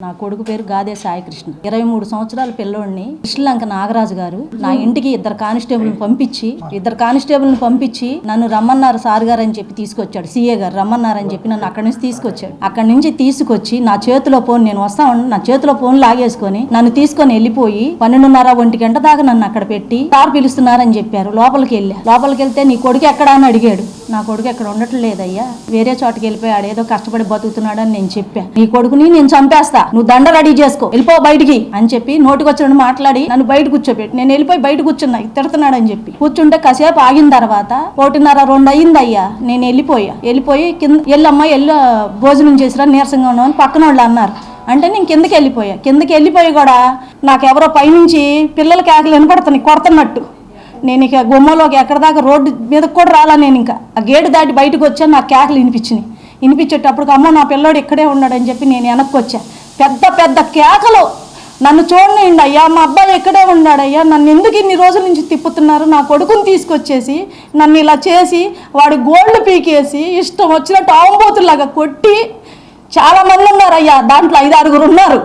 నా కొడుకు పేరు గాదే సాయికృష్ణ. 23 సంవత్సరాల పిల్లోడిని శ్రీలంక నాగరాజు గారు నా ఇంటికి ఇద్దరు కానిస్టేబుల్ని పంపించి నన్ను రమ్మన్నారు సార్ గారు అని చెప్పి తీసుకొచ్చాడు. సీఏ గారు రమ్మన్నారని చెప్పి నన్ను అక్కడి నుంచి తీసుకొచ్చాడు. అక్కడి నుంచి తీసుకొచ్చి నా చేతిలో ఫోన్, నేను వస్తాను, నా చేతిలో ఫోన్ లాగేసుకొని నన్ను తీసుకొని వెళ్ళిపోయి 12:30 1 గంట దాకా నన్ను అక్కడ పెట్టి సార్ పిలుస్తున్నారని చెప్పారు. లోపలికి వెళ్తే నీ కొడుకు ఎక్కడా అని అడిగాడు. నా కొడుకు ఎక్కడ ఉండటం లేదయ్యా, వేరే చోటకి వెళ్ళిపోయాడు, ఏదో కష్టపడి బతుకుతున్నాడు అని నేను చెప్పా. నీ కొడుకుని నేను చంపేస్తా, నువ్వు దండ రెడీ చేసుకో, వెళ్ళిపో బయటికి అని చెప్పి నోటికొచ్చినట్టు మాట్లాడి నన్ను బయట కూర్చోబెట్టి నేను వెళ్ళిపోయి బయట కూర్చున్నా. తిడుతున్నాడు అని చెప్పి కూర్చుంటే కాసేపు ఆగిన తర్వాత 1:30 2 అయ్యిందయ్యా. నేను వెళ్ళిపోయి కింద వెళ్ళమ్మా, భోజనం చేసిరా, నీరసంగా ఉన్నామని పక్కన వాళ్ళు అన్నారు. అంటే నేను కిందకి వెళ్ళిపోయి కూడా నాకెవరో పైనుంచి పిల్లల కేకలు వినపడుతున్నాయి కొడుతున్నట్టు. నేను ఇక గుమ్మలోకి ఎక్కడ దాకా రోడ్డు మీదకి కూడా రాలా. నేను ఇంకా ఆ గేటు దాటి బయటకు వచ్చాను. నాకు కేకలు వినిపించేటప్పుడు అమ్మ నా పిల్లోడు ఇక్కడే ఉన్నాడని చెప్పి నేను వెనక్కి వచ్చా. పెద్ద కేకలు, నన్ను చూడనియండి అయ్యా, మా అబ్బాయి ఎక్కడే ఉన్నాడయ్యా, నన్ను ఎందుకు ఇన్ని రోజుల నుంచి తిప్పుతున్నారు, నా కొడుకుని తీసుకొచ్చేసి నన్ను ఇలా చేసి వాడి గోల్డ్ పీకేసి ఇష్టం వచ్చినట్టు ఆంబోతులాగా కొట్టి చాలామంది ఉన్నారయ్యా, దాంట్లో 5 6 ఉన్నారు.